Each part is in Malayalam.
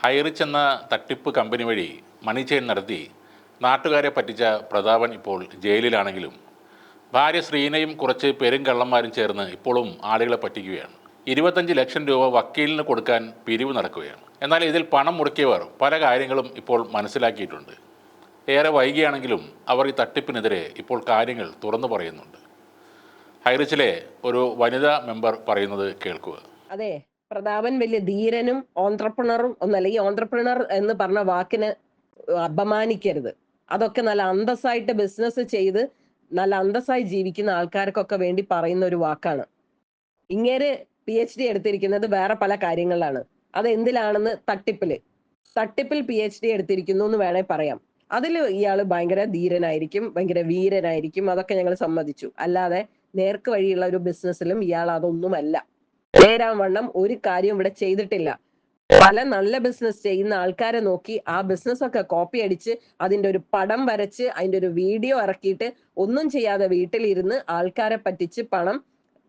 ഹൈറിച്ച് എന്ന തട്ടിപ്പ് കമ്പനി വഴി മണി ചെയിൻ നടത്തി നാട്ടുകാരെ പറ്റിച്ച പ്രതാപൻ ഇപ്പോൾ ജയിലിലാണെങ്കിലും ഭാര്യ ശ്രീനയും കുറച്ച് പെരുങ്കള്ളന്മാരും ചേർന്ന് ഇപ്പോഴും ആളുകളെ പറ്റിക്കുകയാണ്. 25 ലക്ഷം രൂപ വക്കീലിന് കൊടുക്കാൻ പിരിവ് നടക്കുകയാണ്. എന്നാൽ ഇതിൽ പണം മുടക്കിയവർ പല കാര്യങ്ങളും ഇപ്പോൾ മനസ്സിലാക്കിയിട്ടുണ്ട്. ഏറെ വൈകിയാണെങ്കിലും അവർ ഈ തട്ടിപ്പിനെതിരെ ഇപ്പോൾ കാര്യങ്ങൾ തുറന്നു പറയുന്നുണ്ട്. ഹൈറിച്ചിലെ ഒരു വനിതാ മെമ്പർ പറയുന്നത് കേൾക്കുക. അതെ, പ്രതാപൻ വലിയ ധീരനും ഓൺട്രപ്രണറും ഒന്നല്ല. ഈ ഓൺട്രപ്രണർ എന്ന് പറഞ്ഞ വാക്കിന് അപമാനിക്കരുത്. അതൊക്കെ നല്ല അന്തസ്സായിട്ട് ബിസിനസ് ചെയ്ത് നല്ല അന്തസ്സായി ജീവിക്കുന്ന ആൾക്കാർക്കൊക്കെ വേണ്ടി പറയുന്ന ഒരു വാക്കാണ്. ഇങ്ങേര് PhD എടുത്തിരിക്കുന്നത് വേറെ പല കാര്യങ്ങളിലാണ്. അത് എന്തിലാണെന്ന് തട്ടിപ്പിൽ PhD എടുത്തിരിക്കുന്നു എന്ന് വേണേ പറയാം. അതിൽ ഇയാള് ഭയങ്കര ധീരനായിരിക്കും, ഭയങ്കര വീരനായിരിക്കും. അതൊക്കെ ഞങ്ങൾ സമ്മതിച്ചു. അല്ലാതെ നേർക്ക് വഴിയുള്ള ഒരു ബിസിനസ്സിലും ഇയാൾ അതൊന്നുമല്ല. നേരാവണ്ണം ഒരു കാര്യം ഇവിടെ ചെയ്തിട്ടില്ല. പല നല്ല ബിസിനസ് ചെയ്യുന്ന ആൾക്കാരെ നോക്കി ആ ബിസിനസ് ഒക്കെ കോപ്പി അടിച്ച് അതിന്റെ ഒരു പടം വരച്ച് അതിന്റെ ഒരു വീഡിയോ ഇറക്കിയിട്ട് ഒന്നും ചെയ്യാതെ വീട്ടിലിരുന്ന് ആൾക്കാരെ പറ്റിച്ച് പണം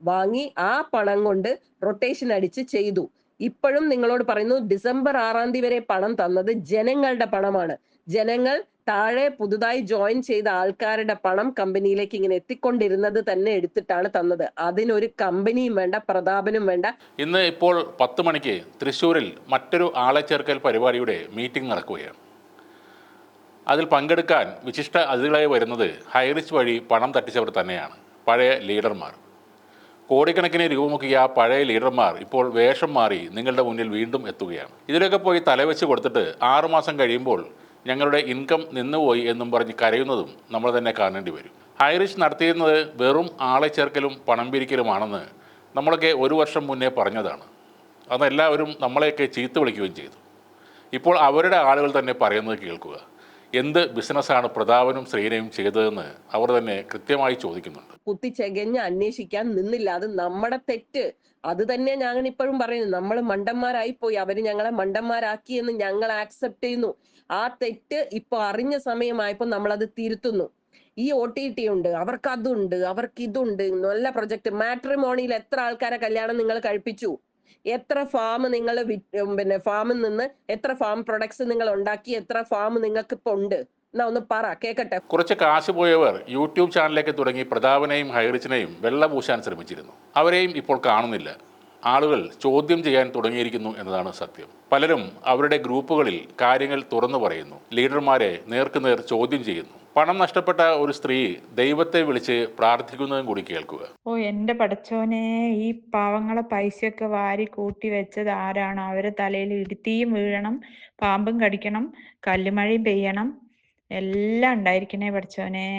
വാങ്ങി ആ പണം കൊണ്ട് റൊട്ടേഷൻ അടിച്ച് ചെയ്തു. ഇപ്പോഴും നിങ്ങളോട് പറയുന്നു, ഡിസംബർ 6-ാം തീയതി വരെ പണം തന്നത് ജനങ്ങളുടെ പണമാണ്. ജനങ്ങൾ താഴെ പുതുതായി ജോയിൻ ചെയ്ത ആൾക്കാരുടെ പണം കമ്പനിയിലേക്ക് ഇങ്ങനെ എത്തിക്കൊണ്ടിരുന്നത് തന്നെ എടുത്തിട്ടാണ് തന്നത്. അതിനൊരു കമ്പനിയും വേണ്ട, പ്രതാപനും വേണ്ട. ഇന്ന് ഇപ്പോൾ 10 മണിക്ക് തൃശ്ശൂരിൽ മറ്റൊരു ആളെ ചേർക്കൽ പരിപാടിയുടെ മീറ്റിംഗ് നടക്കുകയാണ്. അതിൽ പങ്കെടുക്കാൻ വിശിഷ്ട അതിഥികളായി വരുന്നത് ഹൈറിച്ച് വഴി പണം തട്ടിച്ചവർ തന്നെയാണ്, പഴയ ലീഡർമാർ. കോടിക്കണക്കിന് രൂപ മുക്കിയ ആ പഴയ ലീഡർമാർ ഇപ്പോൾ വേഷം മാറി നിങ്ങളുടെ മുന്നിൽ വീണ്ടും എത്തുകയാണ്. ഇതിലൊക്കെ പോയി തലവെച്ച് കൊടുത്തിട്ട് 6 മാസം കഴിയുമ്പോൾ ഞങ്ങളുടെ ഇൻകം നിന്നുപോയി എന്നും പറഞ്ഞ് കരയുന്നതും നമ്മൾ തന്നെ കാണേണ്ടി വരും. ഹൈറിച്ച് നടത്തിയിരുന്നത് വെറും ആളെ ചേർക്കലും പണം പിരിക്കലുമാണെന്ന് നമ്മളൊക്കെ 1 വർഷം മുന്നേ പറഞ്ഞതാണ്. അന്ന് എല്ലാവരും നമ്മളെയൊക്കെ ചീത്ത വിളിക്കുകയും ചെയ്തു. ഇപ്പോൾ അവരുടെ ആളുകൾ തന്നെ പറയുന്നത് കേൾക്കുക. എന്ത് ബിസിനസ്സാണ് പ്രതാപനും ശ്രീനയും ചെയ്തതെന്ന് അവർ തന്നെ കൃത്യമായി ചോദിക്കുന്നുണ്ട്. കുത്തിച്ചെകഞ്ഞ് അന്വേഷിക്കാൻ നിന്നില്ല. അത് നമ്മുടെ തെറ്റ്. അത് തന്നെ ഞാൻ ഇപ്പോഴും പറയുന്നു. നമ്മൾ മണ്ടന്മാരായി പോയി. അവര് ഞങ്ങളെ മണ്ടന്മാരാക്കി എന്ന് ഞങ്ങൾ ആക്സെപ്റ്റ് ചെയ്യുന്നു. ആ തെറ്റ് ഇപ്പൊ അറിഞ്ഞ സമയമായപ്പോ നമ്മൾ അത് തിരുത്തുന്നു. ഈ OTT ഉണ്ട്, അവർക്ക് അതുണ്ട്, അവർക്ക് ഇതുണ്ട്, നല്ല പ്രൊജക്ട്. മാട്രിമോണിയിൽ എത്ര ആൾക്കാരെ കല്യാണം നിങ്ങൾ കഴിപ്പിച്ചു? എത്ര ഫാം നിങ്ങൾ പിന്നെ ഫാമിൽ നിന്ന് എത്ര ഫാം പ്രൊഡക്ട്സ് നിങ്ങൾ ഉണ്ടാക്കി? എത്ര ഫാം നിങ്ങൾക്ക് ഇപ്പൊ ഉണ്ട്? എന്നാ ഒന്ന് പറ, കേക്കട്ടെ. കുറച്ച് കാശ് പോയവർ യൂട്യൂബ് ചാനലൊക്കെ തുടങ്ങി പ്രതാപനെയും ഹൈറിച്ചിനെയും വെള്ള പൂശാൻ ശ്രമിച്ചിരുന്നു. അവരെയും ഇപ്പോൾ കാണുന്നില്ല. ആളുകൾ ചോദ്യം ചെയ്യാൻ തുടങ്ങിയിരിക്കുന്നു എന്നതാണ് സത്യം. പലരും അവരുടെ ഗ്രൂപ്പുകളിൽ കാര്യങ്ങൾ തുറന്നു പറയുന്നു, ലീഡർമാരെ നേർക്കുനേർ ചോദ്യം ചെയ്യുന്നു. പണം നഷ്ടപ്പെട്ട ഒരു സ്ത്രീ ദൈവത്തെ വിളിച്ച് പ്രാർത്ഥിക്കുന്നതും കൂടി കേൾക്കുക. എന്റെ പടച്ചോനെ, ഈ പാവങ്ങളെ പൈസയൊക്കെ വാരി കൂട്ടി വെച്ചത് ആരാണ്? അവരെ തലയിൽ ഇടുത്തിയും വീഴണം, പാമ്പും കടിക്കണം, കല്ലുമഴയും പെയ്യണം, എല്ലാം ഉണ്ടായിരിക്കണേ പടച്ചോനെ.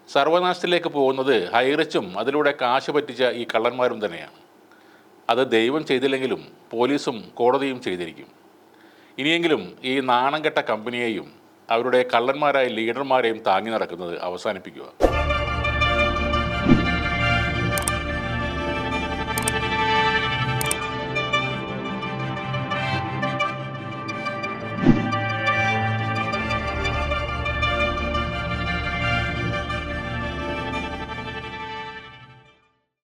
സർവനാശത്തിലേക്ക് പോകുന്നത് ഹൈറിച്ചും അതിലൂടെ കാശ് പറ്റിച്ച ഈ കള്ളന്മാരും തന്നെയാണ്. അത് ദൈവം ചെയ്തില്ലെങ്കിലും പോലീസും കോടതിയും ചെയ്തിരിക്കും. ഇനിയെങ്കിലും ഈ നാണം കെട്ട കമ്പനിയെയും അവരുടെ കള്ളന്മാരായ ലീഡർമാരെയും താങ്ങി നടക്കുന്നത് അവസാനിപ്പിക്കുക.